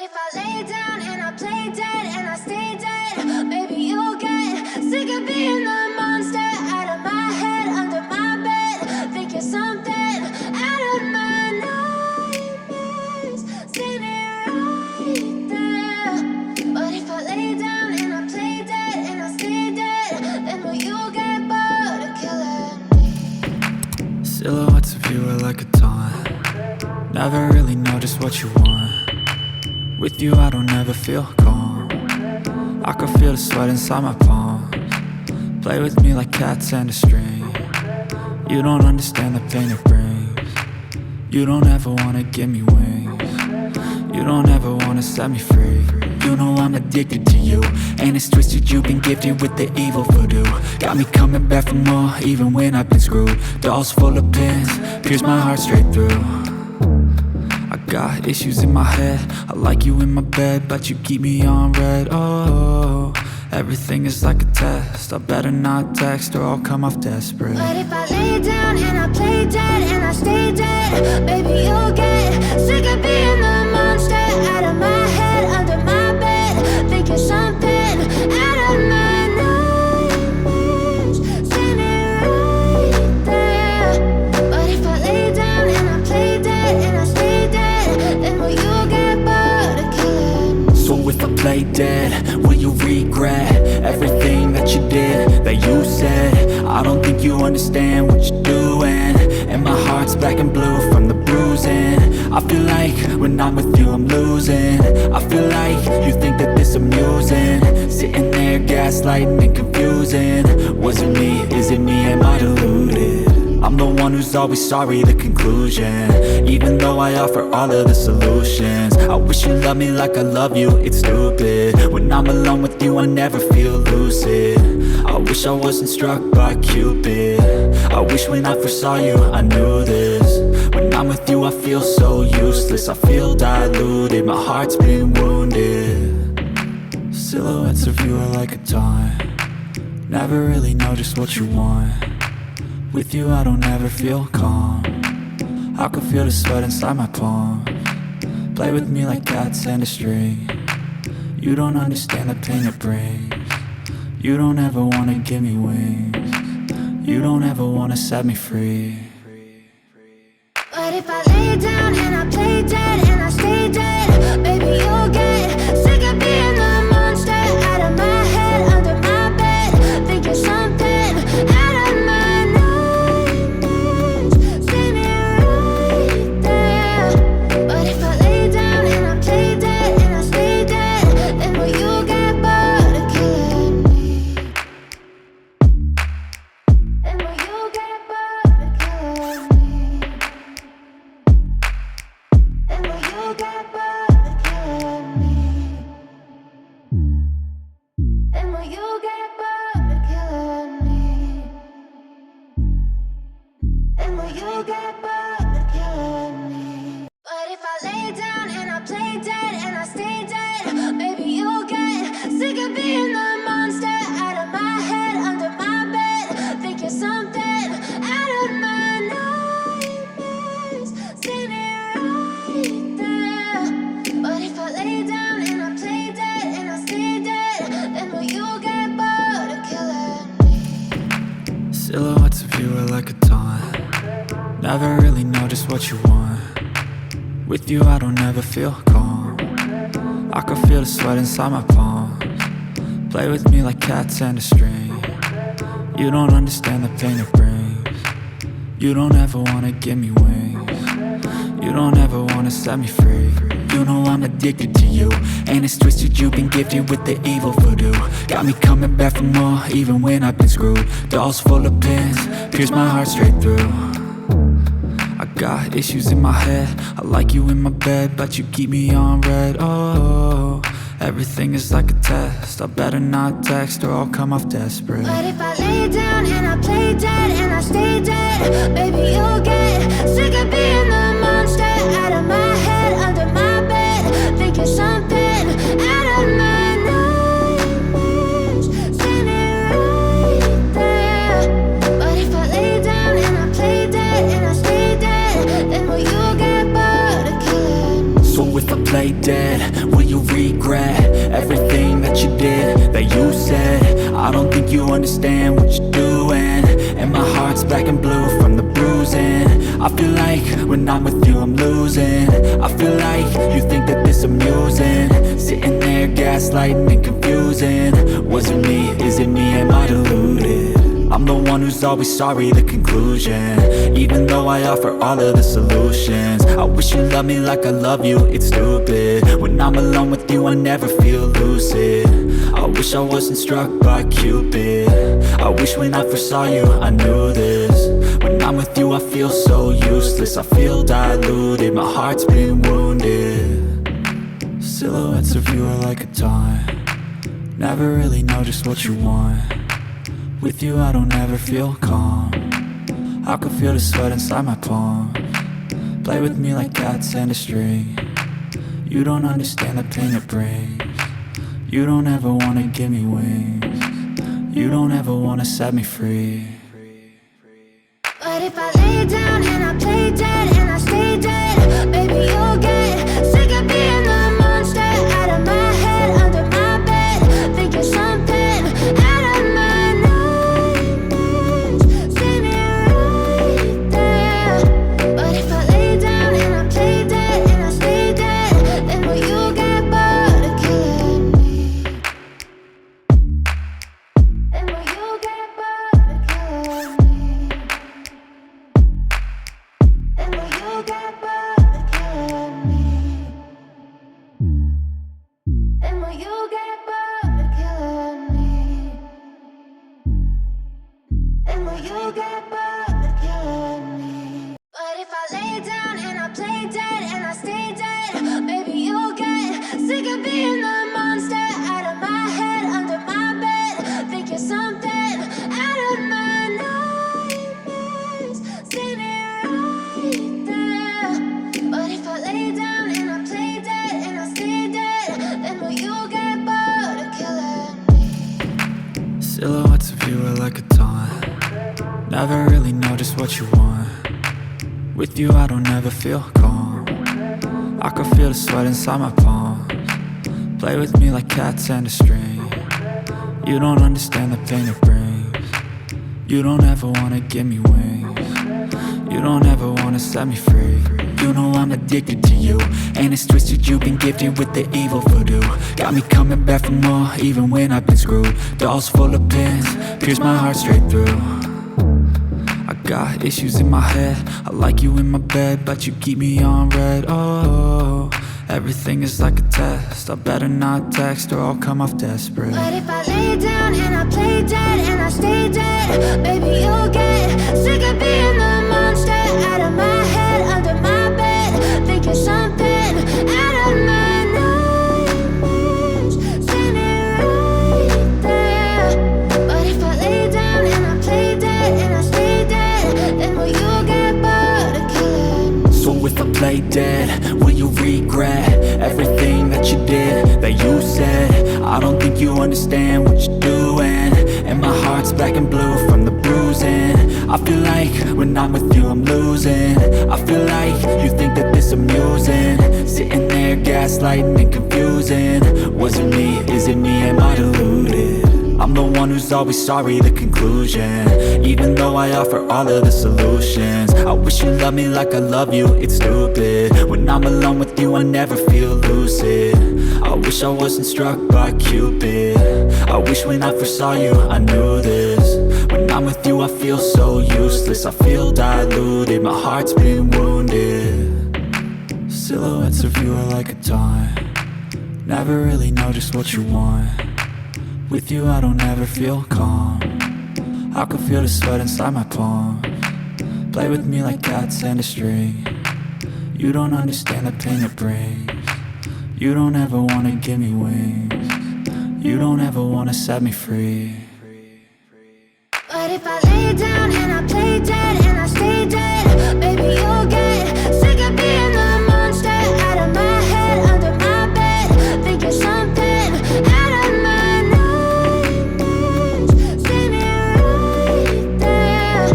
if I lay down and I play dead and I stay dead, maybe you'll get sick of being the monster out of my head, under my bed. Think you're something out of my nightmares, standing right there. But if I lay down and I play dead and I stay dead, then will you get bored of killing me? Silhouettes of you are like a taunt. Never really know just what you want. With you I don't ever feel calm. I can feel the sweat inside my palms. Play with me like cats and a string. You don't understand the pain it brings. You don't ever wanna give me wings. You don't ever wanna set me free. You know I'm addicted to you, and it's twisted, you've been gifted with the evil voodoo. Got me coming back for more, even when I've been screwed. Dolls full of pins, pierce my heart straight through. I got issues in my head, I like you in my bed, but you keep me on red. Oh, everything is like a test, I better not text or I'll come off desperate. But if I lay down and I play dead and I stay dead, baby you'll get sick of being the monster out of my head, under my bed. Think you're something out of my nightmares, standing right there. But if I lay down and I play dead and I stay dead, then will you get bored of killing me? So if I play dead, will you regret everything that you did, that you said? I don't think you understand what you're doing, and my heart's black and blue from the bruising. I feel like when I'm with you I'm losing. I feel like you think that this amusing, sitting there gaslighting and confusing. Was it me? Is it me? Am I deluded? I'm the one who's always sorry, the conclusion, even though I offer all of the solutions. I wish you loved me like I love you, it's stupid. When I'm alone with you I never feel lucid. I wish I wasn't struck by Cupid. I wish when I first saw you I knew this. When I'm with you I feel so useless, I feel diluted, my heart's been wounded. Silhouettes of you are like a taunt. Never really know just what you want. With you I don't ever feel calm. I can feel the sweat inside my palms. Play with me like cats and a string. You don't understand the pain it brings. You don't ever wanna give me wings. You don't ever wanna set me free. But if I lay down and I play dead and I stay dead, baby you'll get sick of being the monster out of my head, under my bed. Think you're something out of my nightmares, standing right there. But if I lay down and I play dead and I stay dead, then will you get bored of killing me? Then will you get bored of killing me? And will you get bored of killing me? And will you get bored of killing me? And will you get bored of killing me? But if I lay down and I play dead and I stay dead, maybe you'll get sick of being the monster out of my head, under my bed. Think you're something out of my nightmares, standing right there. But if I lay down and I play dead and I stay dead, then will you get bored of killing me? Silhouettes of you are like a taunt. Never really know just what you want. With you I don't ever feel calm. I can feel the sweat inside my palms. Play with me like cats and a string. You don't understand the pain it brings. You don't ever wanna give me wings. You don't ever wanna set me free. You know I'm addicted to you, and it's twisted, you've been gifted with the evil voodoo. Got me coming back for more, even when I've been screwed. Dolls full of pins, pierce my heart straight through. I got issues in my head, I like you in my bed, but you keep me on red. Oh, everything is like a test, I better not text or I'll come off desperate. But if I lay down and I play dead and I stay dead, baby you'll get sick of being the monster out of my head, under my bed. Think you're something out of my nightmares, standing right there. But if I lay down and I play dead and I stay dead, then will you get bored of killing me? So if I play dead, dead? Will you regret everything that you did, that you said? I don't think you understand what you're doing, and my heart's black and blue from the bruising. I feel like when I'm with you I'm losing. I feel like you think that this amusing, sitting there gaslighting and confusing. Was it me? Is it me? Am I deluded? I'm the one who's always sorry, the conclusion. Even though I offer all of the solutions, I wish you loved me like I love you, it's stupid. When I'm alone with you I never feel lucid. I wish I wasn't struck by Cupid. I wish when I first saw you I knew this. When I'm with you I feel so useless, I feel diluted, my heart's been wounded. Silhouettes of you are like a taunt, never really know just what you want. With you I don't ever feel calm, I can feel the sweat inside my palms. Play with me like cats and a string. You don't understand the pain it brings. You don't ever wanna give me wings. You don't ever wanna set me free. But if I lay down and I play dead and I stay dead, baby you'll get sick of being the monster out of my head, under my bed, thinking something out of my nightmares. See me right there. But if I lay down and I play dead and I stay dead, then will you get bored of killing me? Then will you get bored of killing me? And will you get bored of killing me? And will you get bored of killing me? And will you get bored of killing me? But if I lay down and I play dead and I stay dead, baby you'll get sick of being the monster out of my head, under my bed, thinking something out of my nightmares. See me right there. But if I lay down and I play dead and I stay dead, then will you get bored of killing me? Silhouettes of you are like a taunt, never really know just what you want. With you I don't ever feel calm, I can feel the sweat inside my palms. Play with me like cats and a string. You don't understand the pain it brings. You don't ever wanna give me wings. You don't ever wanna set me free. You know I'm addicted to you, and it's twisted, you've been gifted with the evil voodoo. Got me coming back for more, even when I've been screwed. Dolls full of pins, pierce my heart straight through. I got issues in my head, I like you in my bed, but you keep me on red. Oh, everything is like a test, I better not text or I'll come off desperate. But if I lay down and I play dead and I stay dead, baby you'll get sick of being the monster out of my head, under my bed, thinking something out of my nightmares. See me right there. But if I lay down and I play dead and I stay dead, then will you get bored of killing me? So if I play dead, will you regret everything that you did, that you said? I don't think you understand what you're doing, and my heart's black and blue from the bruising. I feel like when I'm with you I'm losing. I feel like you think that this amusing, sitting there gaslighting and confusing. Was it me? Is it me? Am I deluded? I'm the one who's always sorry, the conclusion. Even though I offer all of the solutions, I wish you loved me like I love you, it's stupid. When I'm alone with you I never feel lucid. I wish I wasn't struck by Cupid. I wish when I first saw you I knew this. When I'm with you I feel so useless, I feel diluted, my heart's been wounded. Silhouettes of you are like a taunt, never really know just what you want. With you I don't ever feel calm, I can feel the sweat inside my palms. Play with me like cats and a string. You don't understand the pain it brings. You don't ever wanna give me wings. You don't ever wanna set me free. But if I lay down and I play dead and I stay dead, baby you'll get sick of being the monster out of my head, under my bed, thinking something out of my nightmares. See me right there.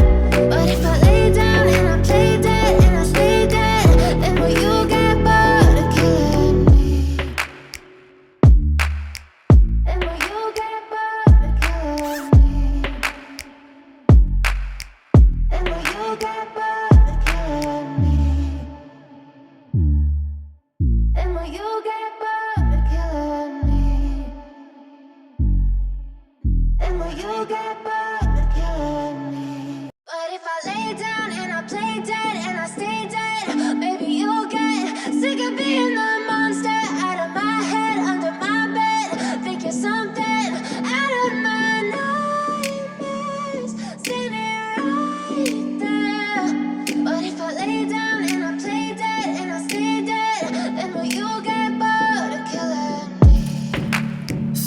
But if I lay down and I play dead and I stay dead, then will you get bored of killing me?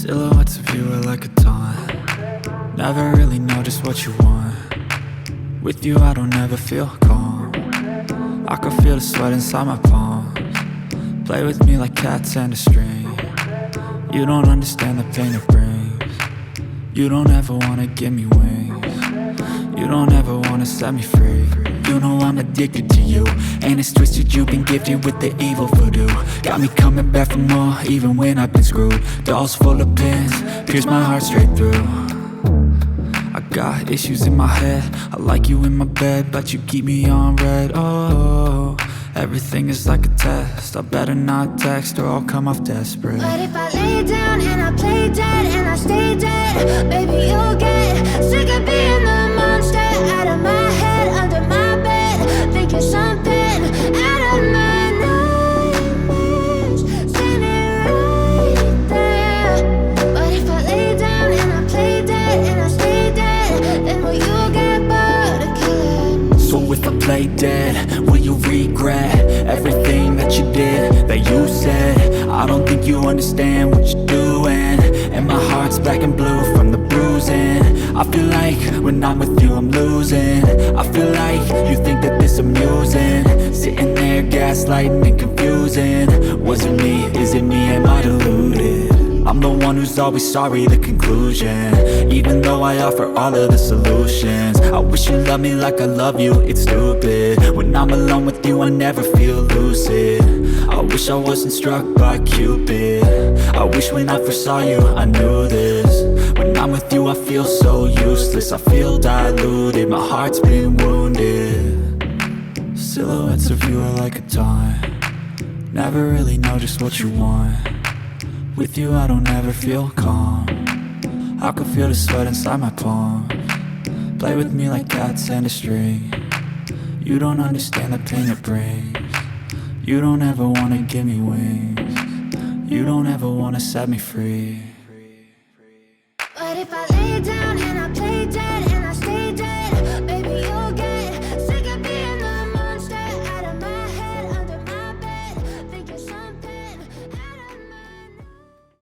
Silhouettes of you are like a taunt. Never really know just what you want. With you I don't ever feel calm. I can feel the sweat inside my palms. Play with me like cats and a string. You don't understand the pain it brings. You don't ever wanna give me wings. You don't ever wanna set me free. You know I'm addicted to you, and it's twisted, you've been gifted with the evil voodoo. Got me coming back for more, even when I've been screwed. Dolls full of pins, pierce my heart straight through. I got issues in my head, I like you in my bed, but you keep me on red. Oh, everything is like a test, I better not text or I'll come off desperate. But if I lay down and I play dead and I stay dead, maybe you'll get sick of being the monster out of my head, under my bed, thinking something out of my nightmares, standing right there. But if I lay down and I play dead and I stay dead, then will you get bored of killing? So if I play dead, will you regret everything that you did, that you said? I don't think you understand what you're doing, and my heart's black and blue from the bruising. I feel like when I'm with you I'm losing. I feel like you think that this amusing, sitting there gaslighting and confusing. Was it me? Is it me? Am I deluded? I'm the one who's always sorry, the conclusion, even though I offer all of the solutions. I wish you loved me like I love you, it's stupid. When I'm alone with you I never feel lucid. I wish I wasn't struck by Cupid. I wish when I first saw you I knew this. When I'm with you I feel so useless, I feel diluted, my heart's been wounded. Silhouettes of you are like a taunt. Never really know just what you want. With you I don't ever feel calm. I can feel the sweat inside my palms. Play with me like cats and a string. You don't understand the pain it brings. You don't ever wanna give me wings. You don't ever wanna set me free. But if I lay